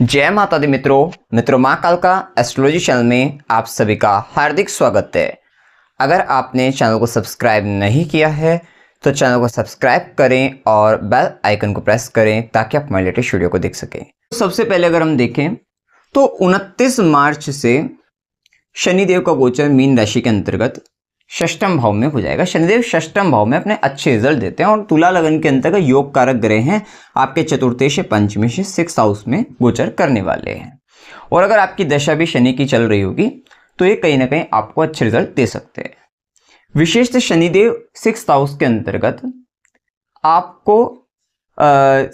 जय माता दी मित्रों माँ काल का एस्ट्रोलॉजी चैनल में आप सभी का हार्दिक स्वागत है। अगर आपने चैनल को सब्सक्राइब नहीं किया है तो चैनल को सब्सक्राइब करें और बेल आइकन को प्रेस करें ताकि आप हमारे लेटेस्ट वीडियो को देख सकें। तो सबसे पहले अगर हम देखें तो 29 मार्च से शनिदेव का गोचर मीन राशि के अंतर्गत षष्ठम भाव में हो जाएगा। शनिदेव षष्ठम भाव में अपने अच्छे रिजल्ट देते हैं और तुला लगन के अंतर्गत योग कारक ग्रह हैं आपके चतुर्थी से पंचमी से 6th हाउस में गोचर करने वाले हैं। और अगर आपकी दशा भी शनि की चल रही होगी तो ये कहीं ना कहीं आपको अच्छे रिजल्ट दे सकते हैं। विशेष से शनिदेव 6th हाउस के अंतर्गत आपको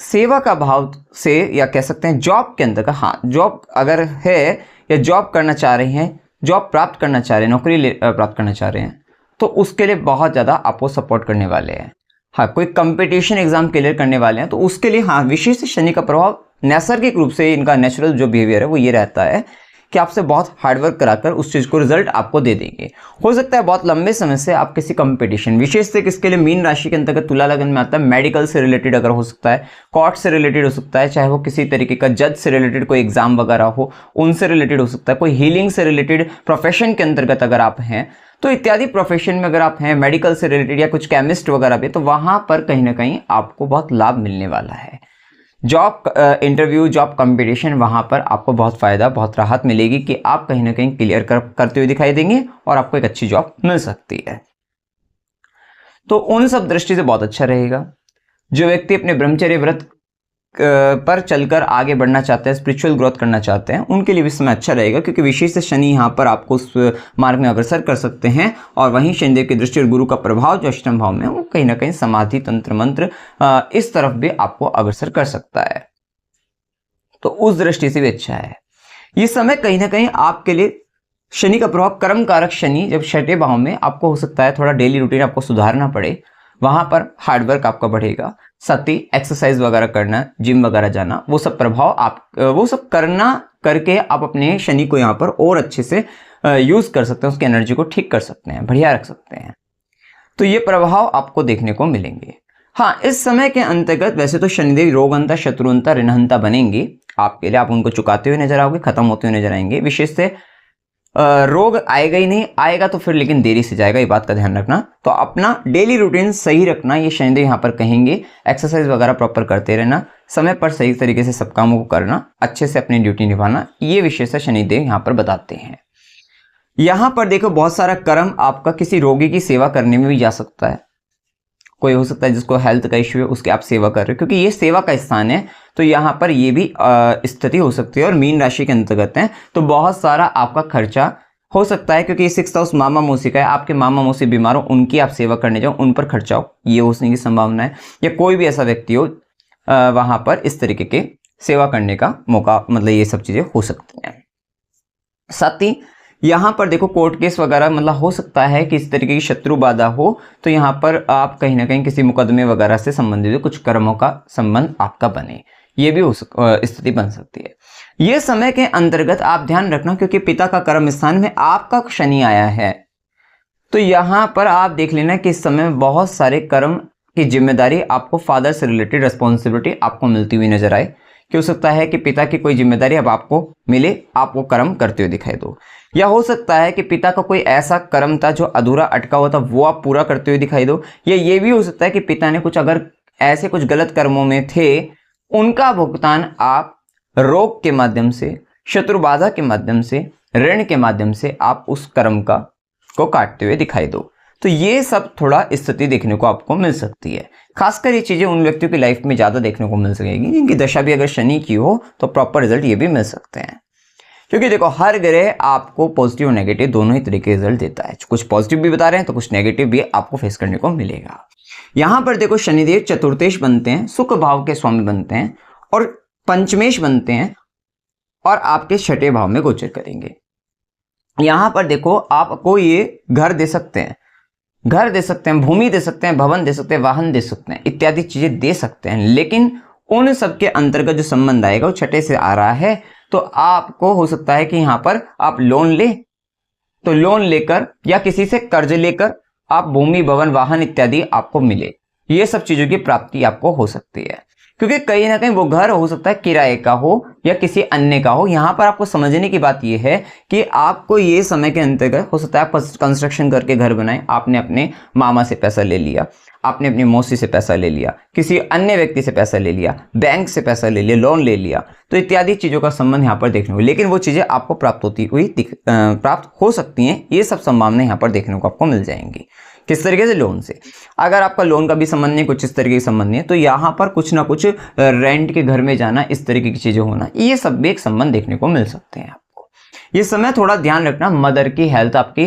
सेवा का भाव से या कह सकते हैं जॉब के अंतर्गत, हाँ जॉब अगर है या जॉब करना चाह रहे हैं, जॉब प्राप्त करना चाह रहे हैं, नौकरी प्राप्त करना चाह रहे हैं तो उसके लिए बहुत ज़्यादा आपको सपोर्ट करने वाले हैं। हाँ, कोई कंपटीशन एग्जाम क्लियर करने वाले हैं तो उसके लिए हाँ विशेष शनि का प्रभाव नैसर्गिक रूप से इनका नेचुरल जो बिहेवियर है वो ये रहता है कि आपसे बहुत हार्डवर्क कराकर उस चीज़ को रिजल्ट आपको दे देंगे। हो सकता है बहुत लंबे समय से आप किसी कंपटीशन, विशेष से किसके लिए मीन राशि के अंतर्गत तुला लगन में आता है, मेडिकल से रिलेटेड अगर हो सकता है, कोर्ट से रिलेटेड हो सकता है, चाहे वो किसी तरीके का जज से रिलेटेड कोई एग्जाम वगैरह हो उनसे रिलेटेड हो सकता है, कोई हीलिंग से रिलेटेड प्रोफेशन के अंतर्गत अगर आप हैं तो इत्यादि प्रोफेशन में अगर आप हैं, मेडिकल से रिलेटेड या कुछ केमिस्ट वगैरह भी, तो वहां पर कहीं ना कहीं आपको बहुत लाभ मिलने वाला है। जॉब इंटरव्यू, जॉब कंपटीशन, वहां पर आपको बहुत फायदा, बहुत राहत मिलेगी कि आप कहीं ना कहीं क्लियर करते हुए दिखाई देंगे और आपको एक अच्छी जॉब मिल सकती है। तो उन सब दृष्टि से बहुत अच्छा रहेगा। जो व्यक्ति अपने ब्रह्मचर्य व्रत पर चलकर आगे बढ़ना चाहते हैं, स्पिरिचुअल ग्रोथ करना चाहते हैं, उनके लिए भी समय अच्छा रहेगा क्योंकि विशेष शनि यहाँ पर आपको उस मार्ग में अग्रसर कर सकते हैं। और वहीं शनिदेव की दृष्टि और गुरु का प्रभाव जो अष्टम भाव में, वो कहीं ना कहीं समाधि, तंत्र मंत्र इस तरफ भी आपको अग्रसर कर सकता है। तो उस दृष्टि से भी अच्छा है ये समय। कहीं ना कहीं आपके लिए शनि का प्रभाव, कर्म कारक शनि जब छठे भाव में, आपको हो सकता है थोड़ा डेली रूटीन आपको सुधारना पड़े, वहां पर हार्डवर्क आपका बढ़ेगा, साथ ही एक्सरसाइज वगैरह करना, जिम वगैरह जाना, वो सब प्रभाव आप वो सब करना करके आप अपने शनि को यहाँ पर और अच्छे से यूज कर सकते हैं, उसकी एनर्जी को ठीक कर सकते हैं, बढ़िया रख सकते हैं। तो ये प्रभाव आपको देखने को मिलेंगे। हाँ, इस समय के अंतर्गत वैसे तो शनिदेव रोगहंता, शत्रुहंता, ऋणहंता बनेंगे आपके लिए, आप उनको चुकाते हुए नजर आओगे, खत्म होते हुए नजर आएंगे। विशेष से रोग आएगा ही नहीं, आएगा तो फिर लेकिन देरी से जाएगा, ये बात का ध्यान रखना। तो अपना डेली रूटीन सही रखना, ये शनिदेव यहाँ पर कहेंगे। एक्सरसाइज वगैरह प्रॉपर करते रहना, समय पर सही तरीके से सब कामों को करना, अच्छे से अपनी ड्यूटी निभाना, ये विशेषता शनिदेव यहाँ पर बताते हैं। यहाँ पर देखो बहुत सारा कर्म आपका किसी रोगी की सेवा करने में भी जा सकता है। कोई हो सकता है जिसको हेल्थ का इश्यू है, उसकी आप सेवा कर रहे हो, क्योंकि ये सेवा का स्थान है तो यहाँ पर ये भी स्थिति हो सकती है। और मीन राशि के अंतर्गत है तो बहुत सारा आपका खर्चा हो सकता है, क्योंकि ये 6th हाउस मामा मौसी का है। आपके मामा मौसी बीमार हो, उनकी आप सेवा करने जाओ, उन पर खर्चा हो, ये होने की संभावना है। या कोई भी ऐसा व्यक्ति हो वहां पर इस तरीके के सेवा करने का मौका, मतलब ये सब चीजें हो सकती हैं। साथ ही यहाँ पर देखो कोर्ट केस वगैरह, मतलब हो सकता है कि इस तरीके की शत्रु बाधा हो तो यहाँ पर आप कहीं ना कहीं किसी मुकदमे वगैरह से संबंधित कुछ कर्मों का संबंध आपका बने, ये भी स्थिति बन सकती है। ये समय के अंतर्गत आप ध्यान रखना, क्योंकि पिता का कर्म स्थान में आपका शनि आया है तो यहाँ पर आप देख लेना कि इस समय बहुत सारे कर्म की जिम्मेदारी आपको, फादर से रिलेटेड रिस्पॉन्सिबिलिटी आपको मिलती हुई नजर आए। कि हो सकता है कि पिता की कोई जिम्मेदारी अब आपको मिले, आप वो कर्म करते हुए दिखाई दो। या हो सकता है कि पिता का कोई ऐसा कर्म था जो अधूरा अटका हुआ था, वो आप पूरा करते हुए दिखाई दो। या ये भी हो सकता है कि पिता ने कुछ, अगर ऐसे कुछ गलत कर्मों में थे, उनका भुगतान आप रोग के माध्यम से, शत्रु बाधा के माध्यम से, ऋण के माध्यम से आप उस कर्म को काटते हुए दिखाई दो। तो ये सब थोड़ा स्थिति देखने को आपको मिल सकती है। खासकर ये चीजें उन व्यक्तियों की लाइफ में ज्यादा देखने को मिल सकेगी जिनकी दशा भी अगर शनि की हो, तो प्रॉपर रिजल्ट ये भी मिल सकते हैं। क्योंकि देखो हर ग्रह आपको पॉजिटिव और नेगेटिव दोनों ही तरीके के रिजल्ट देता है। कुछ पॉजिटिव भी बता रहे हैं तो कुछ नेगेटिव भी आपको फेस करने को मिलेगा। यहां पर देखो शनिदेव चतुर्थेश बनते हैं, सुख भाव के स्वामी बनते हैं और पंचमेश बनते हैं और आपके छठे भाव में गोचर करेंगे। यहां पर देखो आपको ये घर दे सकते हैं, घर दे सकते हैं, भूमि दे सकते हैं, भवन दे सकते हैं, वाहन दे सकते हैं, इत्यादि चीजें दे सकते हैं। लेकिन उन सब के अंतर्गत जो संबंध आएगा वो छठे से आ रहा है तो आपको हो सकता है कि यहां पर आप लोन ले, तो लोन लेकर या किसी से कर्ज लेकर आप भूमि, भवन, वाहन इत्यादि आपको मिले, ये सब चीजों की प्राप्ति आपको हो सकती है। क्योंकि कहीं ना कहीं वो घर हो सकता है किराए का हो या किसी अन्य का हो। यहाँ पर आपको समझने की बात यह है कि आपको ये समय के अंतर्गत हो सकता है आप कंस्ट्रक्शन करके घर बनाए, आपने अपने मामा से पैसा ले लिया, आपने अपनी मौसी से पैसा ले लिया, किसी अन्य व्यक्ति से पैसा ले लिया, बैंक से पैसा ले लिया, लोन ले लिया, तो इत्यादि चीज़ों का संबंध यहाँ पर देखने को, लेकिन वो चीज़ें आपको प्राप्त होती हुई प्राप्त हो सकती हैं। ये सब संभावना यहाँ पर देखने को आपको मिल जाएंगी। किस तरीके से? लोन से। अगर आपका लोन का भी संबंध नहीं, कुछ इस तरीके से संबंध नहीं है, तो यहाँ पर कुछ ना कुछ रेंट के घर में जाना, इस तरीके की चीज़ें होना, ये सब भी एक संबंध देखने को मिल सकते हैं। ये समय थोड़ा ध्यान रखना, मदर की हेल्थ, आपकी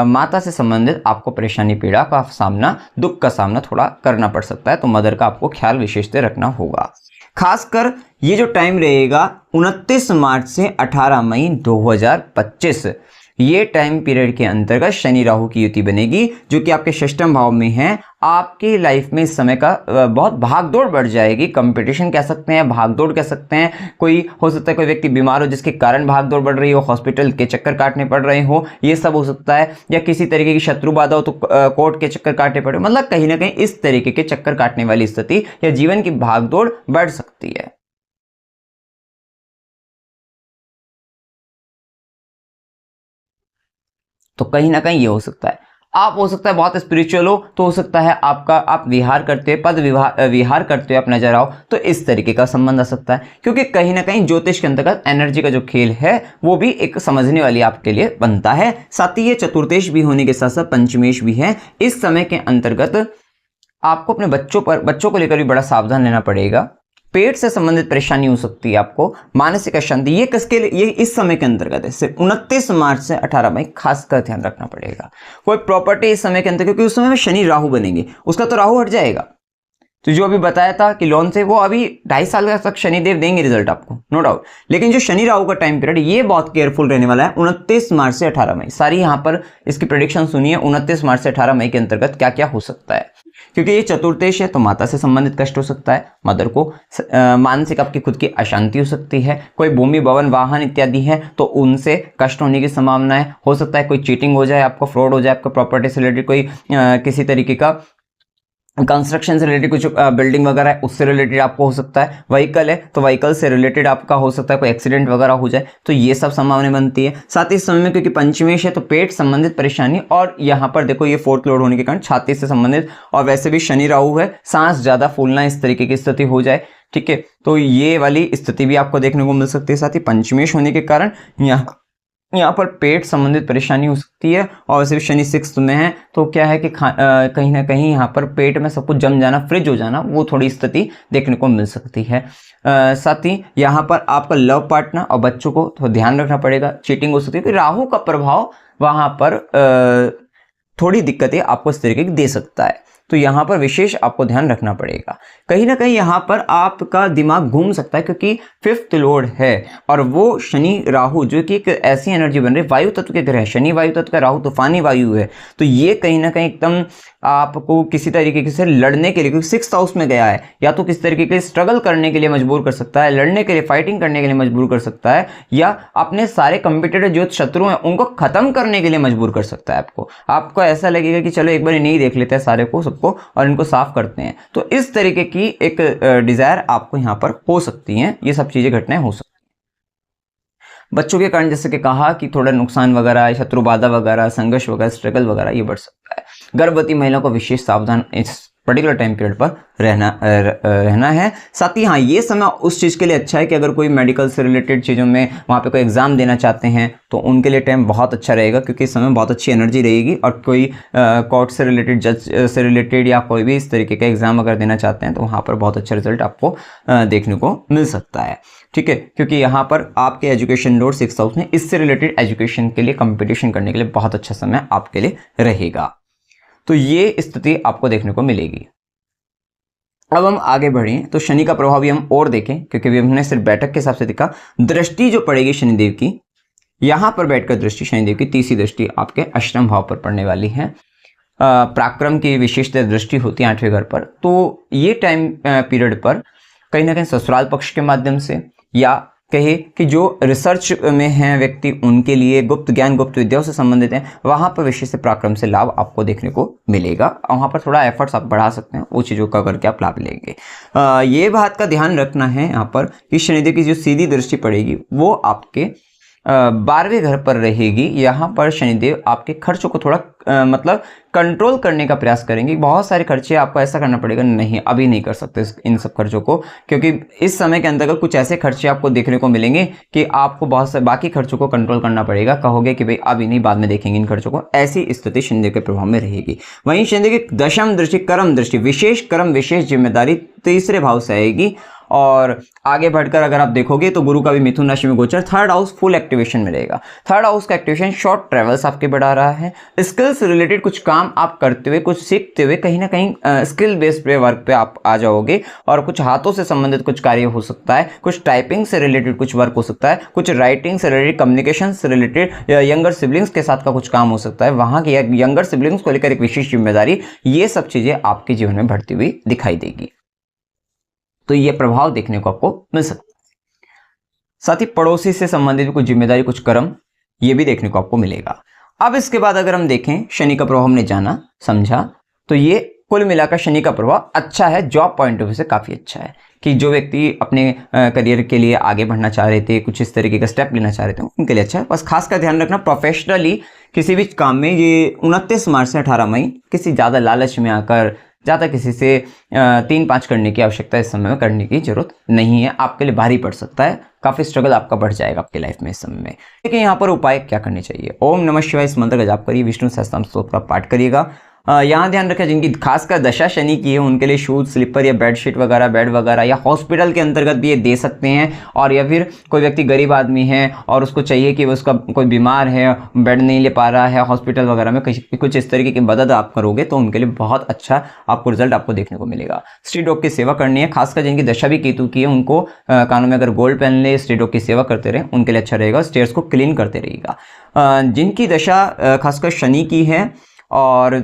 माता से संबंधित आपको परेशानी पीड़ा का सामना, दुख का सामना थोड़ा करना पड़ सकता है, तो मदर का आपको ख्याल विशेष से रखना होगा। खासकर ये जो टाइम रहेगा 29 मार्च से 18 मई 2025, ये टाइम पीरियड के अंतर्गत शनि राहु की युति बनेगी, जो कि आपके षष्ठम भाव में है। आपकी लाइफ में इस समय का बहुत भागदौड़ बढ़ जाएगी, कंपटीशन कह सकते हैं, भागदौड़ कह सकते हैं। कोई हो सकता है कोई व्यक्ति बीमार हो जिसके कारण भागदौड़ बढ़ रही हो, हॉस्पिटल के चक्कर काटने पड़ रहे हो, ये सब हो सकता है। या किसी तरीके की शत्रु बाधा हो तो कोर्ट के चक्कर काटने पड़े, मतलब कहीं ना कहीं इस तरीके के चक्कर काटने वाली स्थिति या जीवन की भागदौड़ बढ़ सकती है। तो कहीं ना कहीं ये हो सकता है। आप हो सकता है बहुत स्पिरिचुअल हो, तो हो सकता है आपका आप विहार करते हुए, पद विहार करते हुए आप नजर आओ, तो इस तरीके का संबंध आ सकता है। क्योंकि कहीं ना कहीं ज्योतिष के अंतर्गत एनर्जी का जो खेल है वो भी एक समझने वाली आपके लिए बनता है। साथ ही ये चतुर्थेश भी होने के साथ साथ पंचमेश भी है। इस समय के अंतर्गत आपको अपने बच्चों को लेकर भी बड़ा सावधान रहना पड़ेगा। पेट से संबंधित परेशानी हो सकती है, आपको मानसिक अशांति, ये किसके लिए? ये इस समय के अंतर्गत है, सिर्फ 29 मार्च से 18 मई खासकर ध्यान रखना पड़ेगा। कोई प्रॉपर्टी इस समय के अंतर्गत, क्योंकि उस समय में शनि राहु बनेंगे, उसका तो राहु हट जाएगा। तो जो अभी बताया था कि लोन से, वो अभी 2.5 साल तक शनिदेव देंगे रिजल्ट आपको, नो डाउट। लेकिन जो शनि राहु का टाइम पीरियड, ये बहुत केयरफुल रहने वाला है। 29 मार्च से 18 मई सारी यहाँ पर इसकी प्रेडिक्शन सुनिए। 29 मार्च से 18 मई के अंतर्गत क्या क्या हो सकता है, क्योंकि ये चतुर्थेश है, तो माता से संबंधित कष्ट हो सकता है, मदर को मानसिक आपकी खुद की अशांति हो सकती है। कोई भूमि भवन वाहन इत्यादि है तो उनसे कष्ट होने की संभावना है। हो सकता है कोई चीटिंग हो जाए, आपको फ्रॉड हो जाए, आपको प्रॉपर्टी से रिलेटेड कोई किसी तरीके का कंस्ट्रक्शन से रिलेटेड कुछ बिल्डिंग वगैरह है उससे रिलेटेड आपको हो सकता है। व्हीकल है तो व्हीकल से रिलेटेड आपका हो सकता है कोई एक्सीडेंट वगैरह हो जाए, तो ये सब संभावना बनती है। साथ ही इस समय में क्योंकि पंचमेश है तो पेट संबंधित परेशानी, और यहाँ पर देखो ये 4th लॉर्ड होने के कारण छाती से संबंधित, और वैसे भी शनि राहु है, सांस ज्यादा फूलना, इस तरीके की स्थिति हो जाए, ठीक है, तो ये वाली स्थिति भी आपको देखने को मिल सकती है। साथ ही पंचमेश होने के कारण यहाँ पर पेट संबंधित परेशानी हो सकती है। और वैसे भी शनि 6th में है तो क्या है कि कहीं ना कहीं यहाँ पर पेट में सब कुछ जम जाना, फ्रिज हो जाना, वो थोड़ी स्थिति देखने को मिल सकती है। साथ ही यहाँ पर आपका लव पार्टनर और बच्चों को तो ध्यान रखना पड़ेगा, चीटिंग हो सकती है, क्योंकि राहु का प्रभाव वहाँ पर थोड़ी दिक्कतें आपको इस तरीके की दे सकता है, तो यहाँ पर विशेष आपको ध्यान रखना पड़ेगा। कहीं ना कहीं यहाँ पर आपका दिमाग घूम सकता है, क्योंकि 5th लॉर्ड है और वो शनि राहु जो कि एक ऐसी एनर्जी बन रही है, वायु तत्व के ग्रह है, शनि वायु तत्व का, राहु तूफानी वायु है, तो ये कहीं ना कहीं एकदम आपको किसी तरीके से लड़ने के लिए, क्योंकि 6th हाउस में गया है, या तो किसी तरीके के स्ट्रगल करने के लिए मजबूर कर सकता है, लड़ने के लिए, फाइटिंग करने के लिए मजबूर कर सकता है, या अपने सारे कंप्यूटर जो शत्रु हैं उनको खत्म करने के लिए मजबूर कर सकता है। आपको ऐसा लगेगा कि चलो एक बार नहीं देख लेते हैं सारे को, सबको, और इनको साफ करते हैं, तो इस तरीके की एक डिजायर आपको यहाँ पर हो सकती है। ये सब चीजें घटनाएं हो सकती हैं। बच्चों के कारण जैसे कि कहा कि थोड़ा नुकसान वगैरह, शत्रु बाधा वगैरह, संघर्ष वगैरह, स्ट्रगल वगैरह ये बढ़ सकता है। गर्भवती महिला को विशेष सावधान इस पर्टिकुलर टाइम पीरियड पर रहना है। साथ ही हाँ, ये समय उस चीज़ के लिए अच्छा है कि अगर कोई मेडिकल से रिलेटेड चीज़ों में वहाँ पे कोई एग्जाम देना चाहते हैं तो उनके लिए टाइम बहुत अच्छा रहेगा, क्योंकि इस समय बहुत अच्छी एनर्जी रहेगी। और कोई कोर्ट से रिलेटेड, जज से रिलेटेड, या कोई भी इस तरीके का एग्जाम अगर देना चाहते हैं तो वहाँ पर बहुत अच्छा रिजल्ट आपको देखने को मिल सकता है, ठीक है, क्योंकि यहाँ पर आपके एजुकेशन लॉर्ड 6th हाउस में, इससे रिलेटेड एजुकेशन के लिए, कंपटीशन करने के लिए बहुत अच्छा समय आपके लिए रहेगा। तो ये स्थिति आपको देखने को मिलेगी। अब हम आगे बढ़ें तो शनि का प्रभाव भी हम और देखें, क्योंकि अभी हमने सिर्फ बैठक के हिसाब से देखा। दृष्टि जो पड़ेगी शनिदेव की, यहां पर बैठकर दृष्टि शनिदेव की 30वीं दृष्टि आपके अष्टम भाव पर पड़ने वाली है। पराक्रम की विशेष दृष्टि होती है 8वें घर पर। तो ये टाइम पीरियड पर कहीं ना कहीं ससुराल पक्ष के माध्यम से, या कहिए कि जो रिसर्च में हैं व्यक्ति उनके लिए गुप्त ज्ञान गुप्त विद्याओं से संबंधित हैं, वहाँ पर विशेष पराक्रम से लाभ आपको देखने को मिलेगा। वहाँ पर थोड़ा एफर्ट्स आप बढ़ा सकते हैं, वो चीज़ों का करके आप लाभ लेंगे। ये बात का ध्यान रखना है यहाँ पर कि शनिदेव की जो सीधी दृष्टि पड़ेगी वो आपके 12वें घर पर रहेगी। यहाँ पर शनिदेव आपके खर्चों को थोड़ा मतलब कंट्रोल करने का प्रयास करेंगे। बहुत सारे खर्चे आपको ऐसा करना पड़ेगा, नहीं अभी नहीं कर सकते इन सब खर्चों को, क्योंकि इस समय के अंतर्गत कुछ ऐसे खर्चे आपको देखने को मिलेंगे कि आपको बहुत से बाकी खर्चों को कंट्रोल करना पड़ेगा। कहोगे कि भाई अभी नहीं, बाद में देखेंगे इन खर्चों को, ऐसी स्थिति शनिदेव के प्रभाव में रहेगी। वहीं शनिदेव की दशम दृष्टि कर्म दृष्टि, विशेष कर्म विशेष जिम्मेदारी तीसरे भाव से आएगी। और आगे बढ़कर अगर आप देखोगे तो गुरु का भी मिथुन राशि में गोचर, थर्ड हाउस फुल एक्टिवेशन में रहेगा। थर्ड हाउस का एक्टिवेशन शॉर्ट ट्रेवल्स आपके बढ़ा रहा है। स्किल्स रिलेटेड कुछ काम आप करते हुए, कुछ सीखते हुए कहीं ना कहीं स्किल बेस्ड वर्क पे आप आ जाओगे, और कुछ हाथों से संबंधित कुछ कार्य हो सकता है, कुछ टाइपिंग से रिलेटेड कुछ वर्क हो सकता है, कुछ राइटिंग से रिलेटेड, कम्युनिकेशन से रिलेटेड, यंगर सिबलिंग्स के साथ का कुछ काम हो सकता है। वहां के यंगर सिबलिंग्स को लेकर एक विशेष जिम्मेदारी, ये सब चीजें आपके जीवन में बढ़ती हुई दिखाई देगी। तो ये प्रभाव देखने को आपको मिल सकता है। साथ ही पड़ोसी से संबंधित कुछ जिम्मेदारी, कुछ कर्म, ये भी देखने को आपको मिलेगा। अब इसके बाद अगर हम देखें, शनि का प्रभाव हमने जाना समझा, तो ये कुल मिलाकर शनि का प्रभाव अच्छा है, जॉब पॉइंट ऑफ व्यू से काफी अच्छा है कि जो व्यक्ति अपने करियर के लिए आगे बढ़ना चाह रहे थे, कुछ इस तरीके का स्टेप लेना चाह रहे थे, उनके लिए अच्छा है। बस खास का ध्यान रखना, प्रोफेशनली किसी भी काम में ये 29 मार्च से 18 मई किसी ज़्यादा लालच में आकर ज़्यादा किसी से 3-5 करने की आवश्यकता इस समय में करने की जरूरत नहीं है। आपके लिए भारी पड़ सकता है, काफ़ी स्ट्रगल आपका बढ़ जाएगा आपकी लाइफ में इस समय में। लेकिन यहाँ पर उपाय क्या करने चाहिए? ओम नमः शिवाय इस मंत्र का जाप करिए, विष्णु सहस्त्रनाम स्तोत्र का पाठ करिएगा। यहाँ ध्यान रखें, जिनकी खासकर दशा शनि की है उनके लिए शूज, स्लीपर या बेडशीट वगैरह, बेड वगैरह, या हॉस्पिटल के अंतर्गत भी ये दे सकते हैं। और या फिर कोई व्यक्ति गरीब आदमी है और उसको चाहिए कि उसका कोई बीमार है, बेड नहीं ले पा रहा है हॉस्पिटल वगैरह में, कुछ इस तरीके की मदद आप करोगे तो उनके लिए बहुत अच्छा आपको रिजल्ट आपको देखने को मिलेगा। स्ट्रीट डॉग की सेवा करनी है, खासकर जिनकी दशा भी केतु की है उनको कानों में अगर गोल्ड पहन ले, स्ट्रीट डॉग की सेवा करते रहे, उनके लिए अच्छा रहेगा। स्टेयर्स को क्लीन करते रहेगा। जिनकी दशा खासकर शनि की है और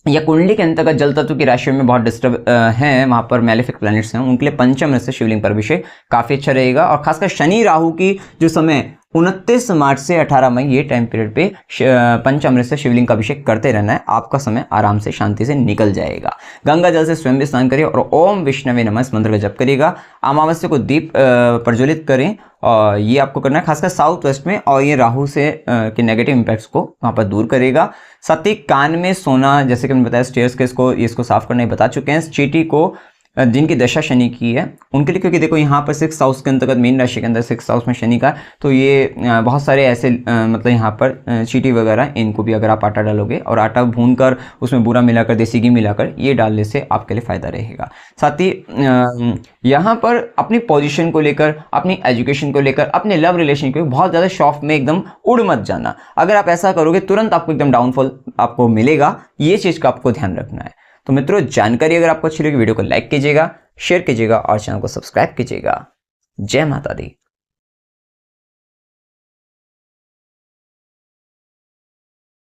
या कुंडली के अंतर्गत जल तत्व की राशियों में बहुत डिस्टर्ब हैं, वहां पर मैलेफिक प्लैनेट्स हैं, उनके लिए पंचम से शिवलिंग पर अभिषेक काफी अच्छा रहेगा। और खासकर शनि राहु की जो समय 29 मार्च से 18 मई, ये टाइम पीरियड पे पंचामृत से शिवलिंग का अभिषेक करते रहना है, आपका समय आराम से शांति से निकल जाएगा। गंगा जल से स्वयं भी स्नान करिए और ओम विष्णवे नमः इस मंत्र का जप करिएगा। अमावस्या को दीप प्रज्वलित करें, और ये आपको करना है खासकर साउथ वेस्ट में, और ये राहु से के नेगेटिव इंपैक्ट्स को वहाँ पर दूर करेगा। साथ ही कान में सोना, जैसे कि मैंने बताया स्टेयर्स के इसको साफ करना ही बता चुके हैं। चींटी को जिनकी दशा शनि की है उनके लिए, क्योंकि देखो यहाँ पर 6 हाउस के अंतर्गत मीन राशि के अंदर 6 हाउस में शनि का, तो ये बहुत सारे ऐसे मतलब यहाँ पर चींटी वगैरह, इनको भी अगर आप आटा डालोगे और आटा भूनकर उसमें बूरा मिलाकर, देसी घी मिलाकर, ये डालने से आपके लिए फ़ायदा रहेगा। साथ ही यहाँ पर अपनी पोजीशन को लेकर, अपनी एजुकेशन को लेकर, अपने लव रिलेशन को बहुत ज़्यादा शॉफ में एकदम उड़ मत जाना। अगर आप ऐसा करोगे तुरंत आपको एकदम डाउनफॉल आपको मिलेगा, ये चीज़ का आपको ध्यान रखना है। तो मित्रों, जानकारी अगर आपको अच्छी लगी, वीडियो को लाइक कीजिएगा, शेयर कीजिएगा और चैनल को सब्सक्राइब कीजिएगा। जय माता दी।